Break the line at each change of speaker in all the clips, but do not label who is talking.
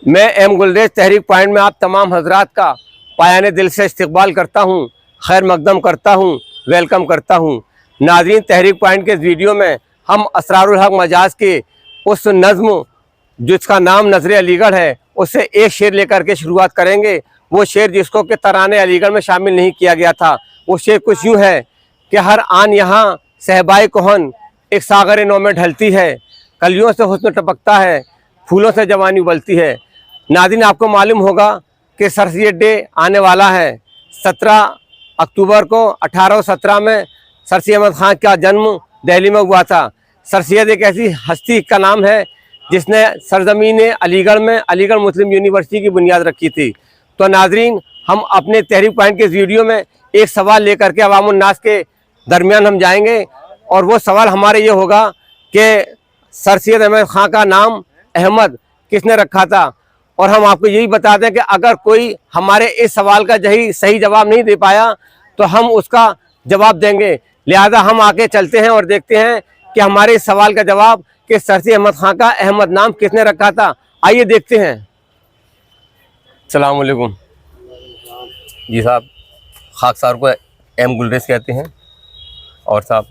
मैं एम गुलरेज तहरीक पॉइंट में आप तमाम हजरात का पायाने दिल से इस्तकबाल करता हूँ, खैर मकदम करता हूँ, वेलकम करता हूँ। नाज़रीन, तहरीक पॉइंट के इस वीडियो में हम असरारुल हक मजाज के उस नज़्म जिसका नाम नज़र अलीगढ़ है, उससे एक शेर लेकर के शुरुआत करेंगे। वो शेर जिसको कि तराने अलीगढ़ में शामिल नहीं किया गया था। वो शेर कुछ यूँ है कि हर आन यहाँ सहबाए कोहन एक सागर नौ में ढलती है, कलियों से हुस्न टपकता है, फूलों से जवानी उबलती है। नाज़रीन, आपको मालूम होगा कि सर सैयद डे आने वाला है। 17 अक्टूबर को 1817 में सर सैयद अहमद ख़ान का जन्म दिल्ली में हुआ था। सर सैयद एक ऐसी हस्ती का नाम है जिसने सरजमीन अलीगढ़ में अलीगढ़ मुस्लिम यूनिवर्सिटी की बुनियाद रखी थी। तो नाज़रीन, हम अपने तहरीक पॉइंट के इस वीडियो में एक सवाल लेकर के अवामुन नास के दरमियान हम जाएंगे, और वो सवाल हमारे ये होगा कि सर सैयद अहमद ख़ान का नाम अहमद किसने रखा था। और हम आपको यही बता दें कि अगर कोई हमारे इस सवाल का सही जवाब नहीं दे पाया तो हम उसका जवाब देंगे। लिहाजा हम आके चलते हैं और देखते हैं कि हमारे इस सवाल का जवाब कि सर सैयद अहमद ख़ान का अहमद नाम किसने रखा था। आइए देखते हैं। अस्सलाम वालेकुम जी साहब, खाक सार को एम गुलरेज कहते हैं। और साहब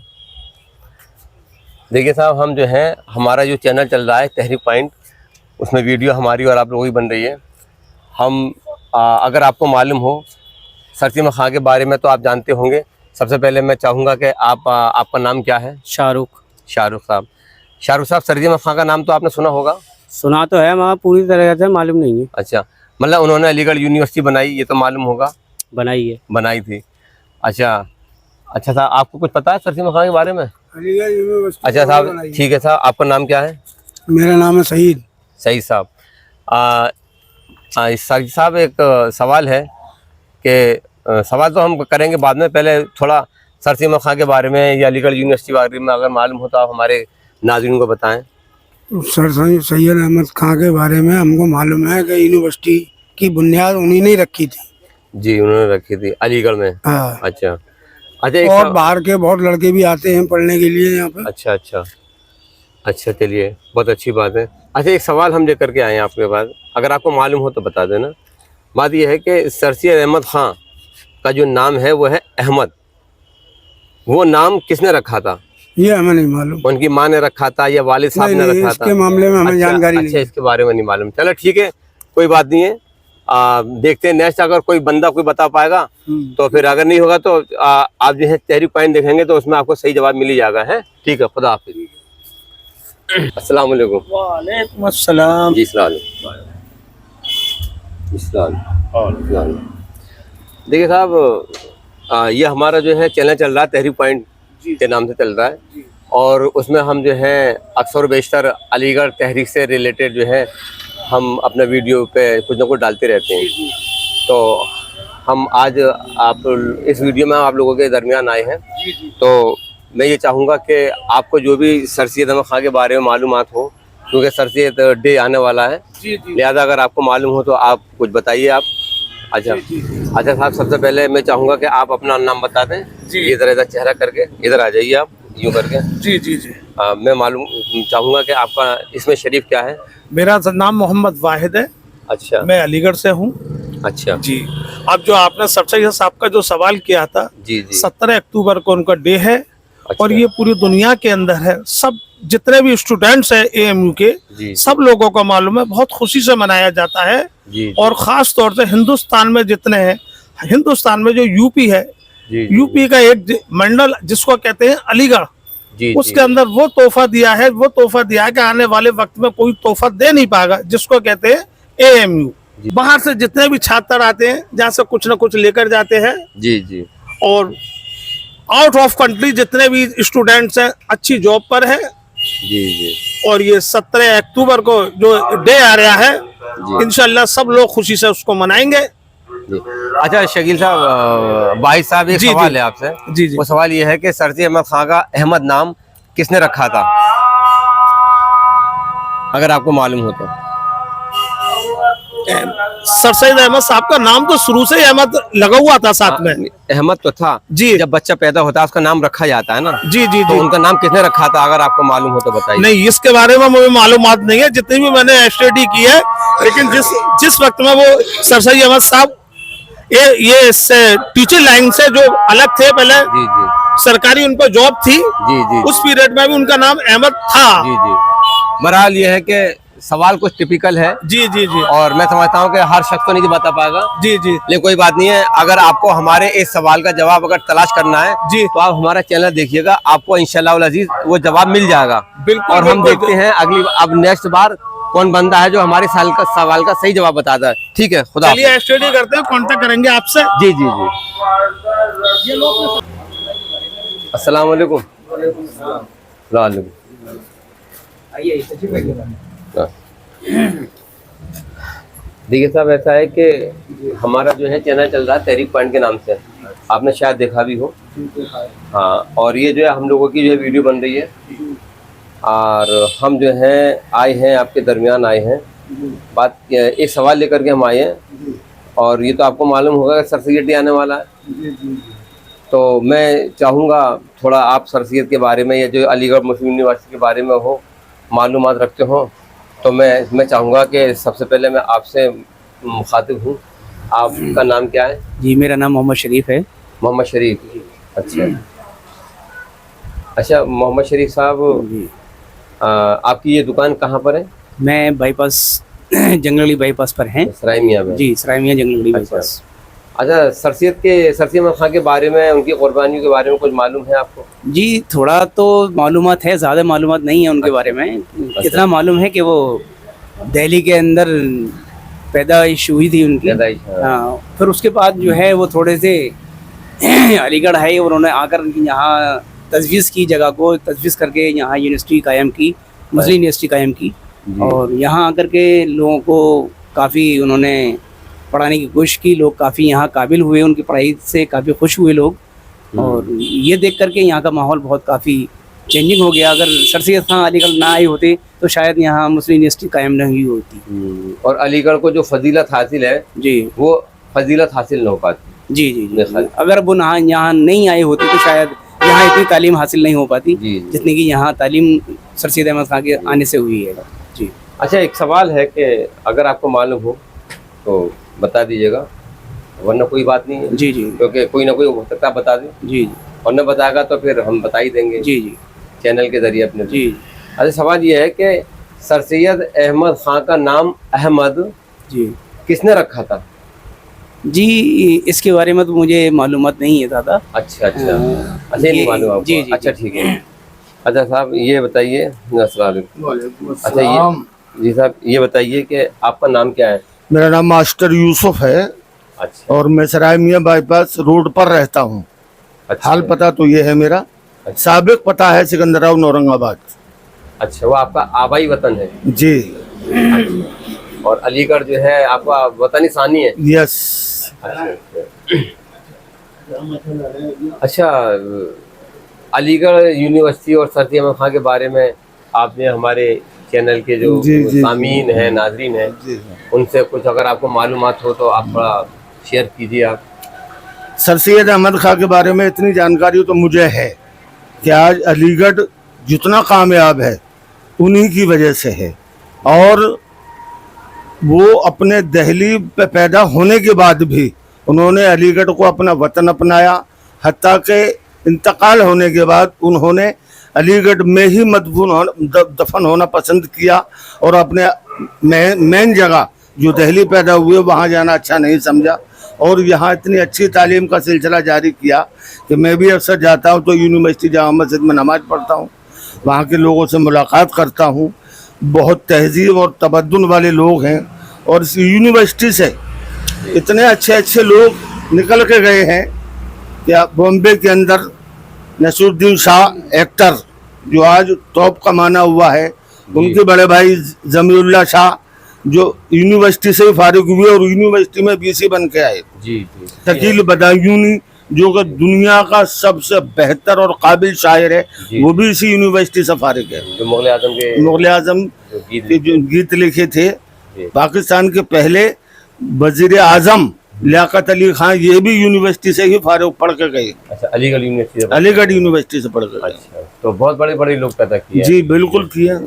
देखिए साहब, हम जो हैं हमारा जो चैनल चल रहा है तहरीक पॉइंट, उसमें वीडियो हमारी और आप लोगों की बन रही है। हम अगर आपको मालूम हो सर सैयद अहमद ख़ान के बारे में तो आप जानते होंगे। सबसे पहले मैं चाहूँगा कि आपका नाम क्या है?
शाहरुख
साहब। शाहरुख साहब, सर सैयद अहमद ख़ान का नाम तो आपने सुना होगा?
सुना तो है मगर पूरी तरह से मालूम नहीं है।
अच्छा, मतलब उन्होंने अलीगढ़ यूनिवर्सिटी बनाई, ये तो मालूम होगा? बनाई थी। अच्छा साहब, आपको कुछ पता है सर सैयद अहमद ख़ान के बारे में?
अलीगढ़ यूनिवर्सिटी।
अच्छा साहब, ठीक है साहब, आपका नाम क्या है?
मेरा नाम है सईद
साहब। सईद साहब, एक सवाल है कि सवाल तो हम करेंगे बाद में, पहले थोड़ा सर सैयद अहमद ख़ान के बारे में या अलीगढ़ यूनिवर्सिटी के बारे में अगर मालूम हो तो आप हमारे नाज़रीन को बताएं।
सर सैयद अहमद ख़ान के बारे में हमको मालूम है कि यूनिवर्सिटी की बुनियाद उन्हीं ने रखी थी।
जी, उन्होंने रखी थी अलीगढ़ में।
हाँ।
अच्छा,
और बाहर के बहुत लड़के भी आते हैं पढ़ने के लिए यहाँ पे।
अच्छा, चलिए, बहुत अच्छी बात है। अच्छा, एक सवाल हम लेकर के आए हैं आपके पास, अगर आपको मालूम हो तो बता देना। बात यह है कि सर सैयद अहमद ख़ान का जो नाम है वो है अहमद, वो नाम किसने रखा था?
ये हमें नहीं मालूम।
उनकी माँ ने रखा था या वालिद साहब ने रखा था?
इसके मामले में हमें जानकारी नहीं।
अच्छा, इसके बारे में नहीं मालूम। चलो ठीक है, कोई बात नहीं है। देखते हैं नेक्स्ट, अगर कोई बंदा कोई बता पाएगा तो फिर, अगर नहीं होगा तो आप जो है तहरीक पॉइंट देखेंगे तो उसमें आपको सही जवाब मिल ही जाएगा। है, ठीक है, खुदा हाफिज़। अस्सलाम वालेकुम।
वालेकुम अस्सलाम।
जी सलाम। देखिए साहब, ये हमारा जो है चैनल चल रहा है तहरीक पॉइंट के नाम से चल रहा है, और उसमें हम जो है अक्सर बेशतर अलीगढ़ तहरीक से रिलेटेड जो है हम अपने वीडियो पे कुछ ना कुछ डालते रहते हैं। तो हम आज इस वीडियो में आप लोगों के दरमियान आए हैं, तो मैं ये चाहूँगा कि आपको जो भी सर सैयद अहमद ख़ान के बारे में मालूमात हो, क्योंकि सर सैयद डे आने वाला है, लिहाजा अगर आपको मालूम हो तो आप कुछ बताइए आप। अच्छा साहब, सबसे पहले मैं चाहूँगा कि आप अपना नाम बता दें। इधर चेहरा करके इधर आ जाइए, आप यूँ करके। जी। मैं मालूम चाहूँगा कि आपका इसमें शरीफ क्या है?
मेरा नाम मोहम्मद वाहिद है।
अच्छा,
मैं अलीगढ़ से हूँ।
अच्छा
जी। अब जो आपने सर सैयद साहब का जो सवाल किया था,
जी
17 अक्टूबर को उनका डे है।
अच्छा।
और ये पूरी दुनिया के अंदर है, सब जितने भी स्टूडेंट्स हैं एएमयू के, सब लोगों को मालूम है, बहुत खुशी से मनाया जाता है। और ख़ास तौर से हिंदुस्तान में जितने हैं, हिंदुस्तान में जो यूपी है, यूपी का एक मंडल जिसको कहते हैं अलीगढ़, उसके अंदर वो तोहफा दिया है कि आने वाले वक्त में कोई तोहफा दे नहीं पाएगा, जिसको कहते हैं एएमयू। बाहर से जितने भी छात्र आते हैं, जहाँ से कुछ ना कुछ लेकर जाते हैं। जी। और आउट ऑफ कंट्री जितने भी स्टूडेंट्स हैं अच्छी जॉब पर है। जी। और ये 17 अक्टूबर को जो डे आ रहा है, इंशाल्लाह सब लोग खुशी से उसको मनाएंगे।
अच्छा शकील साहब, भाई साहब, एक सवाल है आपसे। जी। वो सवाल ये है कि सर सैयद अहमद ख़ान का अहमद नाम किसने रखा था, अगर आपको मालूम हो तो?
सर सैयद अहमद साहब का नाम तो शुरू से ही अहमद लगा हुआ था साथ में।
अहमद तो था जी, जब बच्चा पैदा होता है उसका नाम रखा जाता है ना।
जी।
तो उनका नाम किसने रखा था, अगर आपको मालूम हो तो बताइए।
नहीं, इसके बारे में मुझे मालूमात नहीं है। जितनी भी मैंने स्टडी की है, लेकिन जिस वक्त में वो सर सैयद अहमद साहब ये टीचिंग लाइन से जो अलग थे, पहले
जी जी
सरकारी उन पर जॉब थी,
जी जी
उस पीरियड में भी उनका नाम अहमद था।
जी जी। बहरहाल ये है कि सवाल कुछ टिपिकल है
जी जी जी
और मैं समझता हूँ कि हर शख्स को नहीं बता पाएगा,
जी जी
लेकिन कोई बात नहीं है। अगर आपको हमारे इस सवाल का जवाब अगर तलाश करना है
जी
तो आप हमारा चैनल देखिएगा, आपको इंशाअल्लाह अजीज वो जवाब मिल जाएगा।
बिल्कुल,
और हम
बिल्कुल।
देखते हैं अब नेक्स्ट बार कौन बंदा है जो हमारे सवाल का सही जवाब बताता है। ठीक है, खुदा हाफिज।
चलिए स्टडी करते हैं, कांटेक्ट करेंगे आपसे।
जी जी जी। अस्सलाम वालेकुम। वालेकुम। देखिए साहब, ऐसा है कि हमारा जो है चैनल चल रहा है तहरीक पॉइंट के नाम से, आपने शायद देखा भी हो। हाँ, और ये जो है हम लोगों की जो है वीडियो बन रही है और हम जो है आए हैं आपके दरमियान आए हैं। बात एक सवाल लेकर के हम आए हैं और ये तो आपको मालूम होगा कि सर सैयद डे आने वाला है, तो मैं चाहूँगा थोड़ा आप सर सैयद के बारे में या जो अलीगढ़ मुस्लिम यूनिवर्सिटी के बारे में हो मालूमात रखते हो, तो मैं चाहूँगा कि सबसे पहले मैं आपसे मुखातिब हूँ। आपका नाम क्या है?
जी, मेरा नाम मोहम्मद शरीफ है।
मोहम्मद शरीफ। अच्छा मोहम्मद शरीफ साहब,
जी,
आपकी ये दुकान कहाँ पर है?
मैं बाईपास जंगली बाईपास पर हैं।
सराय मियाँ में?
जी, सराय मियाँ जंगली बाईपास।
अच्छा, सर सैयद अहमद खान के बारे में, उनकी कुर्बानियों के बारे में कुछ मालूम है आपको?
जी, थोड़ा तो मालूमात है, ज़्यादा मालूमात नहीं है उनके बारे में। इतना मालूम है कि वो दिल्ली के अंदर पैदाइश हुई थी उनकी।
पैदाइश, हाँ।
हाँ, फिर उसके बाद जो है वो थोड़े से अलीगढ़ है, उन्होंने आकर यहाँ तजवीज़ की, जगह को तजवीज़ करके यहाँ यूनिवर्सिटी कायम की, मुस्लिम यूनिवर्सिटी कायम की। और यहाँ आकर के लोगों को काफ़ी उन्होंने पढ़ाने की कोशिश की, लोग काफ़ी यहाँ काबिल हुए, उनकी पढ़ाई से काफ़ी खुश हुए लोग। और ये देख करके यहाँ का माहौल बहुत काफ़ी चेंजिंग हो गया। अगर सर सैयद खान अलीगढ़ ना आए होते तो शायद यहाँ मुस्लिम यूनिवर्सिटी कायम नहीं हुई होती।
और अलीगढ़ को जो फजीलत हासिल है
जी,
वो फजीलत हासिल न हो पाती।
जी जी जी। अगर वो यहाँ नहीं आए होते तो शायद यहाँ इतनी तालीम हासिल नहीं हो पाती जितनी कि यहाँ तालीम सर सैयद अहमद खान के आने से हुई है। जी।
अच्छा, एक सवाल है कि अगर आपको मालूम हो तो बता दीजिएगा, वरना कोई बात नहीं है।
जी जी।
क्योंकि कोई ना कोई हो सकता है बता दे।
जी जी।
और न बताएगा तो फिर हम बता ही देंगे।
जी जी।
चैनल के जरिए अपने।
जी।
अच्छा, सवाल ये है कि सर सैयद अहमद खान का नाम अहमद
जी
किसने रखा था?
जी, इसके बारे में तो मुझे मालूमात नहीं है ज़्यादा।
अच्छा अच्छा। अच्छा, नहीं मालूम आपको?
जी जी।
अच्छा, ठीक है। अच्छा साहब, ये बताइए। अस्सलाम वालेकुम। अच्छा, ये जी साहब, ये बताइए कि आपका नाम क्या है?
मेरा नाम मास्टर यूसुफ है।
अच्छा
और मैं सराय मियाँ बाईपास रोड पर रहता हूँ।
अच्छा।
हाल पता तो ये है मेरा। साबिक पता है सिकंदराबाद औरंगाबाद।
अच्छा, वो आपका आबाई वतन है?
जी।
और अलीगढ़ जो है आपका वतनी सानी है?
यस।
अच्छा, अलीगढ़ यूनिवर्सिटी और सर सैयद अहमद खान के बारे में आपने हमारे चैनल के जो सामीन हैं, नाजरीन हैं, उनसे कुछ अगर आपको मालूमात हो तो आप थोड़ा शेयर कीजिए। आप
सर सैयद अहमद खान के बारे में इतनी जानकारी तो मुझे है कि आज अलीगढ़ जितना कामयाब है उन्हीं की वजह से है। और वो अपने दिल्ली पे पैदा होने के बाद भी उन्होंने अलीगढ़ को अपना वतन अपनाया। हत्ता के इंतकाल होने के बाद उन्होंने अलीगढ़ में ही दफन होना पसंद किया और अपने मेन जगह जो दिल्ली पैदा हुए वहाँ जाना अच्छा नहीं समझा और यहाँ इतनी अच्छी तालीम का सिलसिला जारी किया कि मैं भी अक्सर जाता हूँ तो यूनिवर्सिटी जामा मस्जिद में नमाज पढ़ता हूँ, वहाँ के लोगों से मुलाकात करता हूँ। बहुत तहजीब और तमद्दुन वाले लोग हैं और इस यूनिवर्सिटी से इतने अच्छे अच्छे लोग निकल के गए हैं कि बॉम्बे के अंदर नसीरुद्दीन शाह एक्टर जो आज टॉप का माना हुआ है, उनके बड़े भाई जमीउल्लाह शाह जो यूनिवर्सिटी से फारिग हुए और यूनिवर्सिटी में बीसी बन के आए।
जी।
शकील बदायूनी जो कि दुनिया का सबसे बेहतर और काबिल शायर है, वो भी इसी यूनिवर्सिटी से फारिग है।
जो मुग़ल आज़म
के जो गीत लिखे थे, पाकिस्तान के पहले वजीर आजम लियाकत अली खान ये भी यूनिवर्सिटी से ही फारिग पढ़ के गए।
अच्छा, अलीगढ़
यूनिवर्सिटी से पढ़ के गए।
अच्छा, तो बहुत बड़े बड़े लोग पैदा किए।
जी बिल्कुल किए।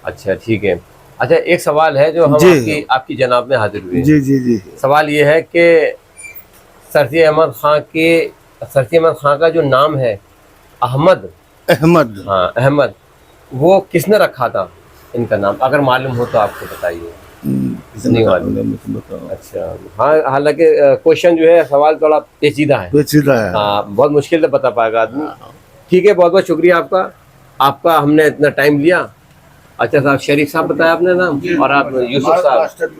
अच्छा, ठीक है। अच्छा, एक सवाल है जो हम
जी।
आपकी जनाब में हाजिर हुए हैं।
जी जी जी।
सवाल ये है कि सरसी अहमद खान का जो नाम है अहमद,
अहमद।
हाँ अहमद, वो किसने रखा था इनका नाम? अगर मालूम हो तो आपको बताइए। नहीं मालूम। अच्छा, हाँ, हालांकि क्वेश्चन जो है, सवाल थोड़ा पेचीदा है,
पेचीदा है।
हाँ, बहुत मुश्किल से बता पाएगा आदमी। ठीक है, बहुत बहुत शुक्रिया आपका हमने इतना टाइम लिया। अच्छा साहब, शरीफ साहब बताया आपने नाम, और आप यूसुफ साहब, मास्टर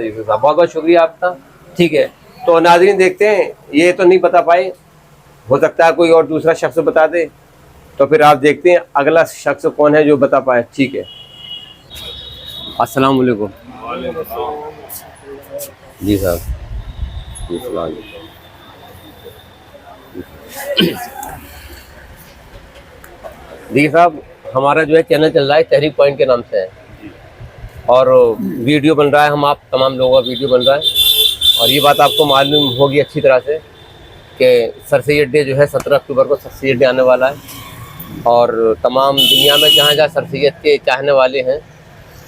यूसुफ साहब, बहुत बहुत शुक्रिया आपका। ठीक है, तो नाज़रीन देखते हैं, ये तो नहीं बता पाए, हो सकता है कोई और दूसरा शख्स बता दे, तो फिर आप देखते हैं अगला शख्स कौन है जो बता पाए। ठीक है, अस्सलाम वालेकुम। जी साहब, जी अस्सलाम वालेकुम। देखिए साहब, हमारा जो है चैनल चल रहा है तहरीक पॉइंट के नाम से है, और वीडियो बन रहा है, हम आप तमाम लोगों का वीडियो बन रहा है। और ये बात आपको मालूम होगी अच्छी तरह से कि सर सैयद डे जो है 17 अक्टूबर को सर सैयद डे आने वाला है, और तमाम दुनिया में जहाँ जहाँ सर सैयद के चाहने वाले हैं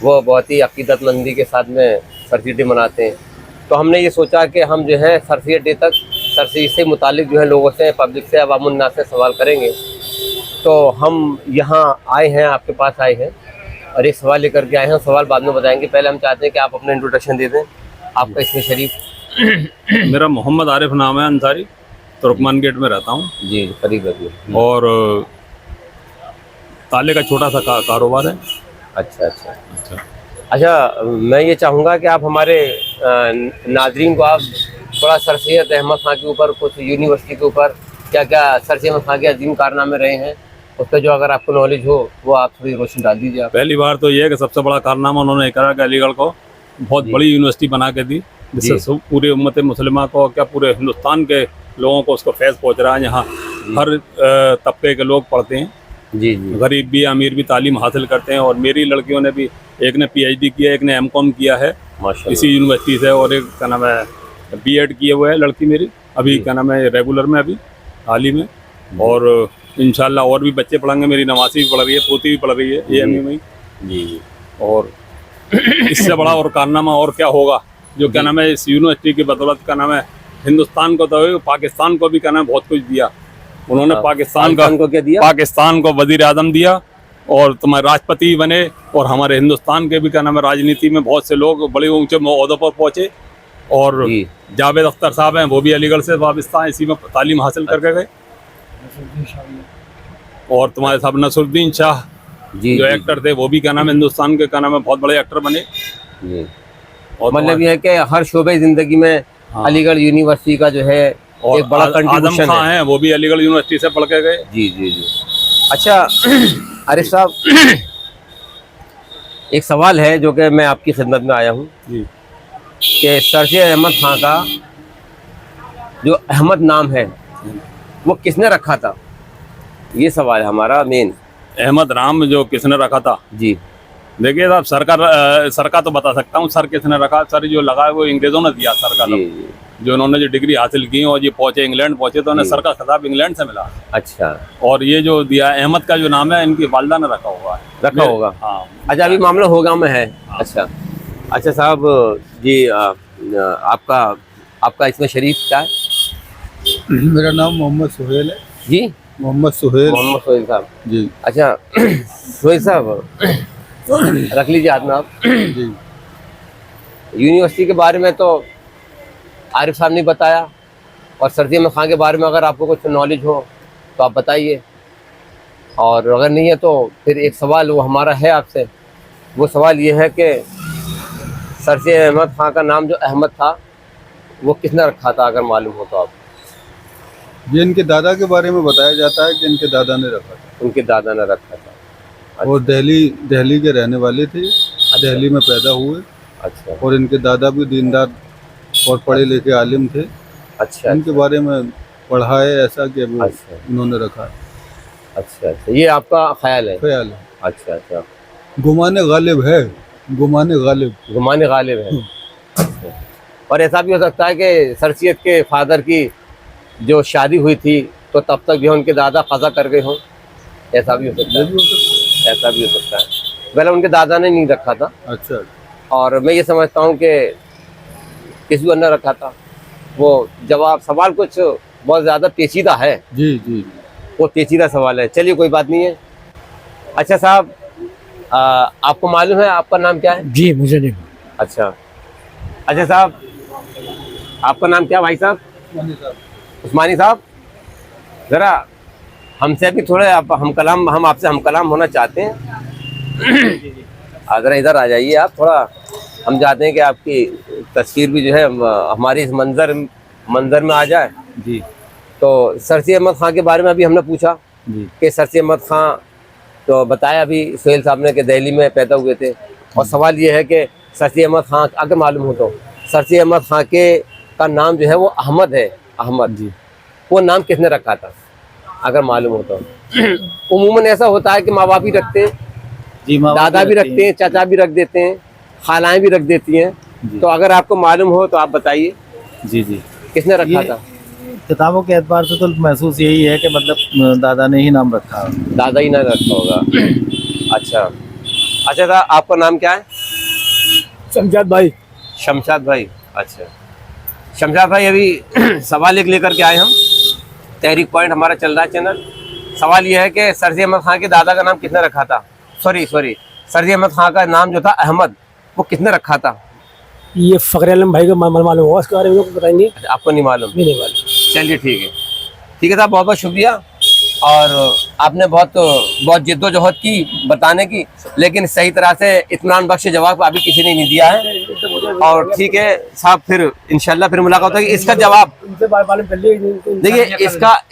वो बहुत ही अकीदतमंदी के साथ में सर सैयद डे मनाते हैं। तो हमने ये सोचा कि हम जो है सर सैयद डे तक सर सैयद से मुतालिक जो है लोगों से, पब्लिक से, अवामुन्नास से सवाल करेंगे। तो हम यहाँ आए हैं, आपके पास आए हैं और एक सवाल लेकर के आए हैं। सवाल बाद में बताएंगे, पहले हम चाहते हैं कि आप अपना इंट्रोडक्शन दे दें, आपका इसमें शरीफ।
मेरा मोहम्मद आरिफ नाम है, अंसारी, तुर्कमान गेट में रहता हूँ।
जी, करीब रखिए।
और ताले का छोटा सा कारोबार है।
अच्छा अच्छा अच्छा, मैं ये चाहूँगा कि आप हमारे नाजरीन को आप थोड़ा सर सैयद अहमद खान के ऊपर, कुछ यूनिवर्सिटी के ऊपर क्या क्या सर सैयद अहमद खान के अजीम कारनामे रहे हैं, उस पर जो अगर आपको नॉलेज हो वो आप थोड़ी रोशनी डाल दीजिए आप।
पहली बार तो ये है कि सबसे बड़ा कारनामा उन्होंने करा कि अलीगढ़ को बहुत बड़ी यूनिवर्सिटी बना के दी, जिससे पूरे उम्मत मुसलिमा को, क्या पूरे हिंदुस्तान के लोगों को उसको फैज़ पहुँच रहा है। यहाँ हर तबके के लोग पढ़ते हैं,
जी जी,
गरीब भी अमीर भी तालीम हासिल करते हैं। और मेरी लड़कियों ने भी, एक ने PhD किया, एक ने M.Com किया है
माशाल्लाह।
इसी यूनिवर्सिटी से, और एक क्या नाम है B.Ed किए हुए है लड़की मेरी, अभी क्या नाम है रेगुलर में, अभी हाल ही में। और इंशाल्लाह और भी बच्चे पढ़ेंगे, मेरी नवासी भी पढ़ रही है, पोती भी पढ़ रही है AMU में
जी जी।
और इससे बड़ा और कारनामा और क्या होगा, जो क्या नाम है इस यूनिवर्सिटी की बदौलत क्या नाम है हिंदुस्तान को तो पाकिस्तान को भी क्या नाम है बहुत कुछ दिया उन्होंने। पाकिस्तान
को क्या दिया?
पाकिस्तान को वजीर आजम दिया, और तुम्हारे राष्ट्रपति बने, और हमारे हिंदुस्तान के भी क्या नाम है राजनीति में बहुत से लोग बड़े ऊंचे ओहदों पर पहुंचे। और
जी।
जावेद अख्तर साहब हैं, वो भी अलीगढ़ से वाबस्ता इसी में तालीम हासिल करके गए। और तुम्हारे साहब नसरुद्दीन शाह
जी,
जो
जी,
एक्टर थे, वो भी क्या नाम है हिंदुस्तान के क्या नाम है बहुत बड़े एक्टर बने।
जी।
और
मतलब ये है कि हर शोबे जिंदगी में
हाँ।
अलीगढ़ यूनिवर्सिटी का जो है
और
एक बड़ा
आजम
कंट्रीब्यूशन
खां
है।
हैं, वो भी अलीगढ़ यूनिवर्सिटी से पढ़ के गए।
जी जी जी। अच्छा आरिफ साहब, एक सवाल है जो कि मैं आपकी खिदमत में आया हूँ
जी।
कि सर सैयद अहमद खान का जो अहमद नाम है वो किसने रखा था, ये सवाल है हमारा मेन।
अहमद राम जो किसने रखा था,
जी
देखिए साहब, सर का तो बता सकता हूँ। सर किसने रखा, सर जो लगा है वो अंग्रेजों ने दिया सर का।
जी जी।
जो उन्होंने जो डिग्री हासिल की और ये पहुंचे इंग्लैंड पहुंचे, तो उन्हें
जी।
सर का खिताब इंग्लैंड से मिला।
अच्छा,
और ये जो दिया अहमद का जो नाम है, इनकी वालदा ने रखा हुआ है।
रखा होगा।
हाँ।
अच्छा, अभी मामला होगा में है। अच्छा अच्छा साहब जी, आपका इसमें शरीफ क्या है?
मेरा नाम मोहम्मद सुहेल है
जी,
मोहम्मद सुहेल
मोहम्मद सोहेल साहब।
जी
अच्छा सोहेल साहब, रख लीजिए हाथ में आप।
जी
यूनिवर्सिटी के बारे में तो आरिफ साहब ने बताया, और सर सैयद अहमद खान के बारे में अगर आपको कुछ नॉलेज हो तो आप बताइए, और अगर नहीं है तो फिर एक सवाल वो हमारा है आपसे। वो सवाल ये है कि सर सैयद अहमद खान का नाम जो अहमद था वो किसने रखा था, अगर मालूम हो तो आप।
ये इनके दादा के बारे में बताया जाता है कि इनके दादा ने रखा था,
उनके दादा ने रखा था।
और दिल्ली के रहने वाले थे, दिल्ली में पैदा हुए,
अच्छा
और इनके दादा भी दीनदार और पढ़े लिखे आलिम थे।
अच्छा
इनके बारे में पढ़ा है ऐसा कि वो
अच्छा
इन्होंने रखा है।
अच्छा अच्छा, ये आपका ख्याल है?
ख्याल है,
अच्छा अच्छा,
गुमाने गालिब है, गुमाने गालिब।
गुमाने गालिब है। अच्छा। और ऐसा भी हो सकता है कि सर सैयद के फादर की जो शादी हुई थी तो तब तक जो उनके दादा क़ज़ा कर गए हों, ऐसा भी हो सकता है। ऐसा भी हो सकता है। पहले उनके दादा ने नहीं रखा था,
अच्छा
और मैं ये समझता हूँ कि किसी और ने रखा था। वो जवाब सवाल कुछ बहुत ज़्यादा पेचीदा है,
जी जी
वो पेचीदा सवाल है। चलिए कोई बात नहीं है। अच्छा साहब, आपको मालूम है आपका नाम क्या है?
जी मुझे नहीं।
अच्छा अच्छा साहब, आपका नाम क्या भाई साहब? उस्मानी साहब, ज़रा हमसे भी थोड़े हम आपसे हम कलाम होना चाहते हैं। ज़रा इधर आ जाइए आप थोड़ा, हम चाहते हैं कि आपकी तस्वीर भी जो है हमारी इस मंजर में आ जाए।
जी
तो सरसी अहमद खां के बारे में अभी हमने पूछा
जी
कि सरसी अहमद खां, तो बताया अभी सुहेल साहब ने कि दिल्ली में पैदा हुए थे, और सवाल ये है कि सरसी अहमद खां अगर मालूम हो तो सरसी अहमद खां के का नाम जो है वो अहमद है, अहमद
जी
वो नाम किसने रखा था अगर मालूम हो तो? उमूमन ऐसा होता है कि माँ बाप ही रखते हैं,
जी
दादा भी रखते हैं, चाचा भी रख देते हैं, खालाएं भी रख देती हैं।
जी।
तो अगर आपको मालूम हो तो आप बताइए
जी जी
किसने रखा था?
किताबों के एतबार से तो महसूस यही है कि मतलब दादा ने ही नाम रखा।
दादा ही ना रखा होगा। अच्छा अच्छा था, आपका नाम क्या है?
शमशाद भाई।
शमशाद भाई। अच्छा शमशाद भाई, अभी सवाल एक लेकर के आए हम, तहरीक पॉइंट हमारा चल रहा है चैनल। सवाल ये है कि सरसी अहमद खां के दादा का नाम किसने रखा था? सॉरी सरसी अहमद खां का नाम जो था अहमद, वो किसने रखा था?
ये फ़खर आलम भाई का मालूम होगा, उसके बारे में लोग बताएंगे।
अच्छा, आपको नहीं मालूम?
नहीं मालूम।
चलिए ठीक है साहब, बहुत बहुत शुक्रिया। और आपने बहुत जिद्दोजहद की बताने की, लेकिन सही तरह से इत्मीनान बख्श जवाब अभी किसी ने नहीं दिया है। और ठीक है साहब, फिर इंशाल्लाह फिर मुलाकात होगी। इसका जवाब देखिए,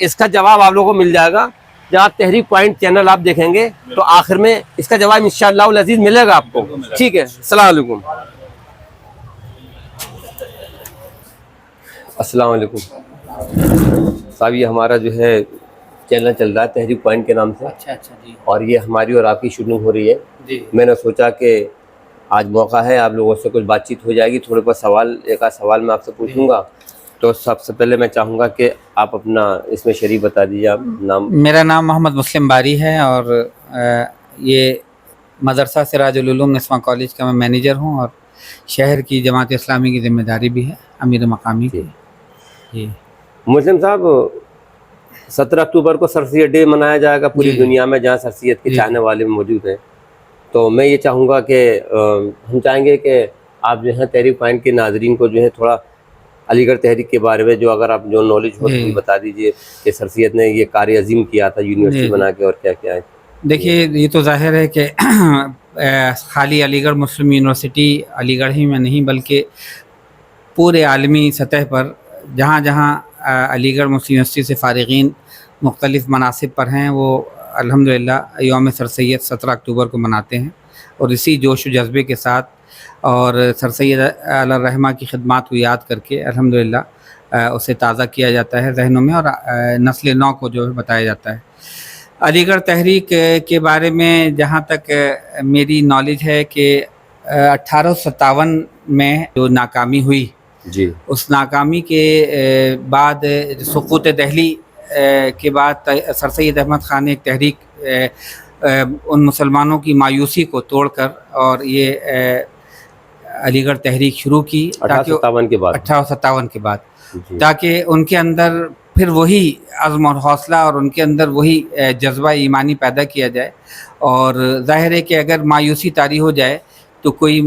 इसका जवाब आप लोगों को मिल जाएगा जब आप तहरीक पॉइंट चैनल आप देखेंगे, तो आखिर में इसका जवाब इंशाल्लाह उल अज़ीज़ मिलेगा आपको। ठीक है, अस्सलाम वालेकुम। अस्सलाम वालेकुम साहब, ये हमारा जो है चैनल चल रहा है तहरीक पॉइंट के नाम से।
अच्छा अच्छा जी
और ये हमारी और आपकी शूटिंग हो रही है।
जी
मैंने सोचा कि आज मौका है, आप लोगों से कुछ बातचीत हो जाएगी, थोड़े बहुत सवाल, एक आध सवाल मैं आपसे पूछूंगा। तो सबसे पहले मैं चाहूँगा कि आप अपना इसमें शरीक बता दीजिए, आप नाम।
मेरा नाम मोहम्मद मुस्लिम बारी है, और ये मदरसा सिराजुल उलूम निस्वा कॉलेज का मैं मैनेजर हूँ, और शहर की जमात इस्लामी की जिम्मेदारी भी है, अमीर मकामी की। जी
मुस्लिम साहब, 17 अक्टूबर को सरसियत डे मनाया जाएगा पूरी दुनिया में, जहाँ सरसियत के चाहने वाले मौजूद हैं। तो मैं ये चाहूँगा कि हम चाहेंगे कि आप जो है तहरीक पॉइंट के नाजरीन को जो है थोड़ा अलीगढ़ तहरीक के बारे में जो अगर आप जो नॉलेज हो तो बता दीजिए कि सरसियत ने ये कार्य अजीम किया था यूनिवर्सिटी बना के, और क्या क्या है।
देखिए, ये तो जाहिर है कि खाली अलीगढ़ मुस्लिम यूनिवर्सिटी अलीगढ़ ही में नहीं, बल्कि पूरे आलमी सतह पर जहाँ जहाँ अलीगढ़ मुस्लिम यूनिवर्सिटी से फ़ारिगीन मुख्तलिफ़ मनासिब पर हैं, वो अल्हम्दुलिल्लाह यौम सर सैयद 17 अक्टूबर को मनाते हैं। और इसी जोश व जज्बे के साथ और सर सैयद अलर्रहमा की खिदमात को याद करके अल्हम्दुलिल्लाह उसे ताज़ा किया जाता है जहनों में, और नस्ल नौ को जो है बताया जाता है। अलीगढ़ तहरीक के बारे में जहाँ तक मेरी नॉलेज है कि 1857 में जो नाकामी हुई
जी,
उस नाकामी के बाद सुक़ूत दहली के बाद सर सैयद अहमद ख़ान ने एक तहरीक उन मुसलमानों की मायूसी को तोड़कर और ये अलीगढ़ तहरीक शुरू की 1857 के बाद ताकि उनके अंदर फिर वही अज़्म और हौसला और उनके अंदर वही जज्बा ईमानी पैदा किया जाए। और ज़ाहिर है कि अगर मायूसी तारी हो जाए तो कोई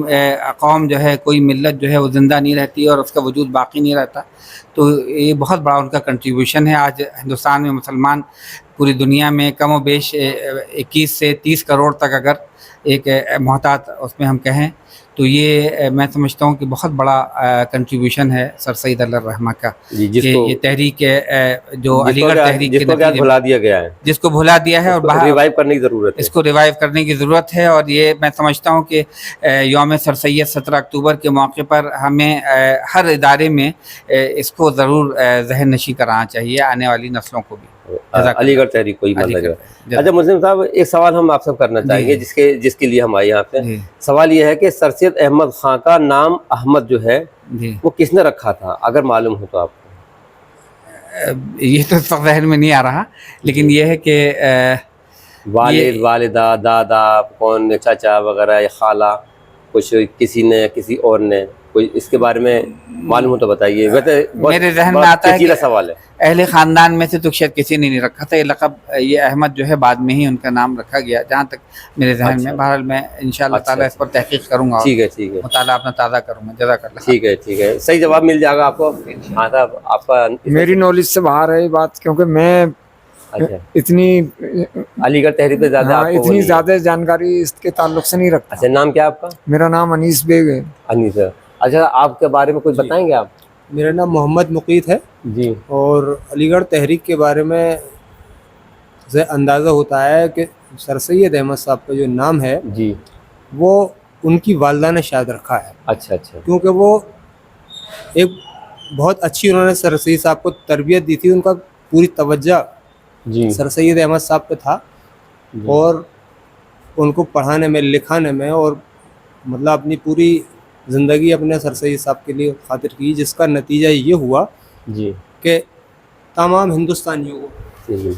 कौम जो है, कोई मिल्लत जो है वो ज़िंदा नहीं रहती और उसका वजूद बाकी नहीं रहता। तो ये बहुत बड़ा उनका कंट्रीब्यूशन है। आज हिंदुस्तान में मुसलमान पूरी दुनिया में कम व बेश 21 से 30 करोड़ तक अगर एक मोहतात उसमें हम कहें तो ये मैं समझता हूँ कि बहुत बड़ा कंट्रीब्यूशन है सर सैयद अलर्रहमा का। ये तहरीक जो अलीगढ़ तहरीक
जिसको भुला दिया गया है,
जिसको भुला दिया है और
रिवाइव करने की ज़रूरत है,
इसको रिवाइव करने की ज़रूरत है। और ये मैं समझता हूँ कि यौम सर सैयद 17 अक्टूबर के मौके पर हमें हर इदारे में इसको ज़रूर जहन नशी कराना चाहिए, आने वाली नस्लों को भी।
अलीगढ़ तहरीक को ही माना गया। अच्छा मुस्लिम साहब, एक सवाल हम आपसे करना चाहेंगे जिसके लिए हम आए यहाँ पे। सवाल ये है कि सर सैयद अहमद खां का नाम अहमद जो है वो किसने रखा था, अगर मालूम हो तो आपको?
ये तो जहन में नहीं आ रहा, लेकिन ये है कि
वालिद, वालिदा, दादा, कौन, चाचा वगैरह या खाला, कुछ किसी ने किसी और ने, कोई इसके बारे में मालूम हो तो बताइए। वैसे
मेरे जहन में आता है कि
सवाल है।
अहले ख़ानदान में से तो शायद किसी ने नहीं रखा था ये लक़ब। ये अहमद जो है बाद में ही उनका नाम रखा गया, जहाँ तक मेरे जहन में। बहरहाल मैं इंशाअल्लाह ताला इस पर तहक़ीक़ करूँगा।
ठीक है, ठीक है,
मुताला अपना ताज़ा करूँगा। जज़ाकल्लाह।
ठीक है, ठीक है, सही जवाब मिल जाएगा आपको। हाँ साहब, आपका
मेरी नॉलेज से बाहर है ये बात, क्योंकि मैं
अच्छा
इतनी
अलीगढ़ तहरीक पे ज़्यादा
हाँ,
आपको वो
इतनी
नहीं है।
ज़्यादा जानकारी इसके ताल्लुक से नहीं रखता।
अच्छा, नाम क्या आपका?
मेरा नाम अनीस बेग है।
अनीस। अच्छा, आपके बारे में कुछ बताएंगे आप?
मेरा नाम मोहम्मद मुकीत है
जी।
और अलीगढ़ तहरीक के बारे में से अंदाज़ा होता है कि सर सैयद अहमद साहब का जो नाम है
जी,
वो उनकी वालदा ने शायद रखा है।
अच्छा अच्छा,
क्योंकि वो एक बहुत अच्छी उन्होंने सर सैयद साहब को तरबियत दी थी। उनका पूरी तवज्जो
जी
सर सैयद अहमद साहब पे था और उनको पढ़ाने में, लिखाने में, और मतलब अपनी पूरी ज़िंदगी अपने सर सैयद साहब के लिए खातिर की, जिसका नतीजा ये हुआ
जी
कि तमाम हिंदुस्तानियों को
जी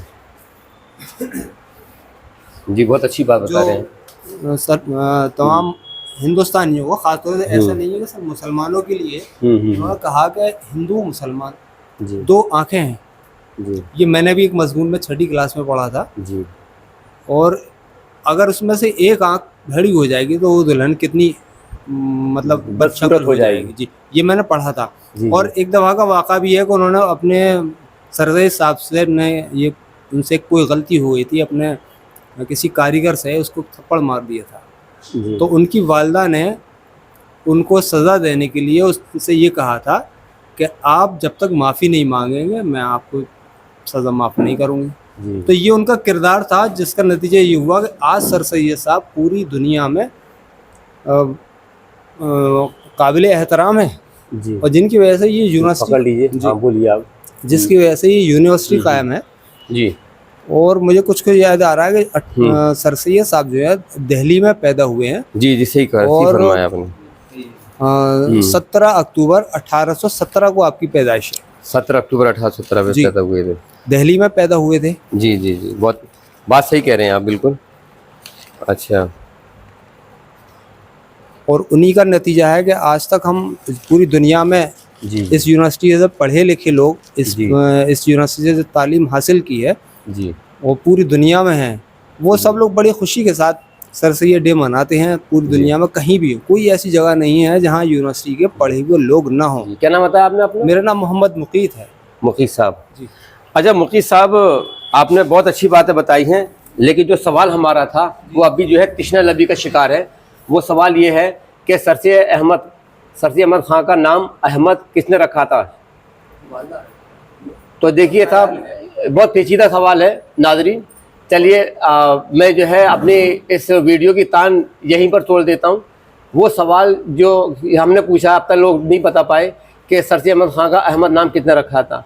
जी, बहुत अच्छी बात बता रहे हैं।
तमाम हिंदुस्तानियों को, खासतौर से ऐसा नहीं है कि सब मुसलमानों के लिए, उन्होंने कहा कि हिंदू मुसलमान
जी
दो आंखें हैं।
जी
ये मैंने भी एक मजमून में 6ठी क्लास में पढ़ा था।
जी,
और अगर उसमें से एक आंख भड़ी हो जाएगी तो वो दुल्हन कितनी मतलब
बदसूरत हो जाएगी।
जी, ये मैंने पढ़ा था।
जी,
और एक दफ़ा का वाक़ा भी है कि उन्होंने अपने सरदार साहब से ने ये उनसे कोई गलती हो गई थी, अपने किसी कारीगर से उसको थप्पड़ मार दिया था।
जी,
तो उनकी वालदा ने उनको सज़ा देने के लिए उससे ये कहा था कि आप जब तक माफ़ी नहीं मांगेंगे मैं आपको सज़ा माफ़ नहीं करूँगी।
जी,
तो ये उनका किरदार था, जिसका नतीजा ये हुआ कि आज सर सैयद साहब पूरी दुनिया में काबिल एहतराम है
जी,
और जिनकी वजह से ये
पकड़
यूनिवर्सिटी,
लीजिए। हाँ, बोलिए आप।
जिसकी वजह से ये यूनिवर्सिटी कायम है।
जी
और मुझे कुछ याद आ रहा है कि सर सैयद साहब जो है दिल्ली में पैदा हुए हैं
जी जी, सही सही
और
फरमाया आपने।
17 अक्टूबर 1817 को आपकी पैदाइश है।
17 अक्टूबर 1817 में
जी।
पैदा हुए थे।
दिल्ली में पैदा हुए थे।
जी जी जी, बहुत बात सही कह रहे हैं आप, बिल्कुल। अच्छा,
और उन्हीं का नतीजा है कि आज तक हम पूरी दुनिया में
जी
इस यूनिवर्सिटी से पढ़े लिखे लोग इस यूनिवर्सिटी से तालीम हासिल की है
जी,
वो पूरी दुनिया में हैं। वो सब लोग बड़ी खुशी के साथ सर सैयद डे मनाते हैं। पूरी दुनिया में कहीं भी कोई ऐसी जगह नहीं है जहाँ यूनिवर्सिटी के पढ़े हुए लोग ना हों।
क्या नाम बताया आपने अपना?
मेरा नाम मोहम्मद मुकीत है।
मुकीत साहब
जी।
अच्छा मुकीत साहब, आपने बहुत अच्छी बातें बताई हैं, लेकिन जो सवाल हमारा था वो अभी जो है तिश्ना लबी का शिकार है। वो सवाल ये है कि सर सैयद अहमद खां का नाम अहमद किसने रखा था? तो देखिए साहब, बहुत पेचीदा सवाल है नाज़रीन। चलिए मैं जो है अपनी इस वीडियो की तान यहीं पर तोड़ देता हूँ। वो सवाल जो हमने पूछा, अब तक लोग नहीं बता पाए कि सर सैयद अहमद खां का अहमद नाम किसने रखा था।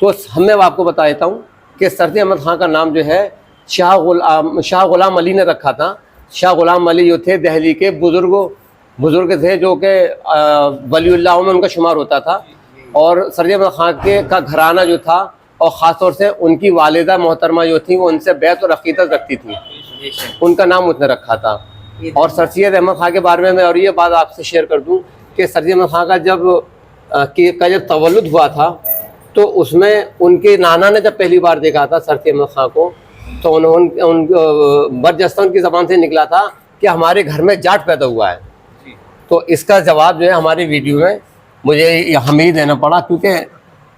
तो मैं आपको बता देता हूँ कि सर सैयद अहमद खां का नाम जो है शाह गुलाम अली ने रखा था। शाह गुलाम अली जो थे दिल्ली के बुज़ुर्ग थे, जो कि वलीउल्लाह में उनका शुमार होता था। और सर सैयद अहमद खां का घराना जो था, और ख़ास तौर से उनकी वालिदा मोहतरमा जो थी, वो उनसे बैत और अक़ीदत रखती थी, उनका नाम उसने रखा था। और सर सैयद अहमद खां के बारे में मैं और ये बात आपसे शेयर कर दूं कि सर सैयद अहमद खां का जब तवल्लुद हुआ था, तो उसमें उनके नाना ने जब पहली बार देखा था सर सैयद अहमद खां को, तो उन्होंने बरजस्ता उनकी ज़बान से निकला था कि हमारे घर में जाट पैदा हुआ है। तो इसका जवाब जो है हमारी वीडियो में मुझे हमें ही देना पड़ा, क्योंकि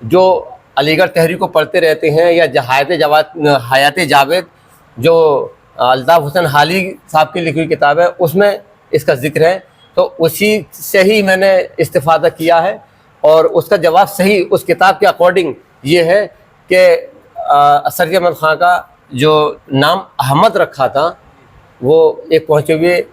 जो अलीगढ़ तहरीक को पढ़ते रहते हैं या हयात जावेद जो अल्ताफ़ हुसैन हाली साहब की लिखी हुई किताब है, उसमें इसका ज़िक्र है। तो उसी से ही मैंने इस्तिफ़ादा किया है और उसका जवाब सही उस किताब के अकॉर्डिंग ये है कि सर सैयद अहमद खां का जो नाम अहमद रखा था, वो एक पहुँचे हुए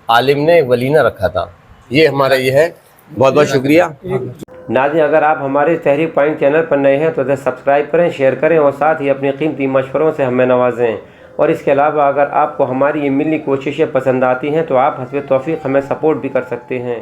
आलिम ने, वली ने रखा था। ये हमारा ये है। बहुत बहुत शुक्रिया नाज़रीन। अगर आप हमारे तहरीक पॉइंट चैनल पर नए हैं तो इसे सब्सक्राइब करें, शेयर करें और साथ ही अपने कीमती मशवरों से हमें नवाजें। और इसके अलावा अगर आपको हमारी ये मिली कोशिशें पसंद आती हैं तो आप हस्ब तौफीक हमें सपोर्ट भी कर सकते हैं।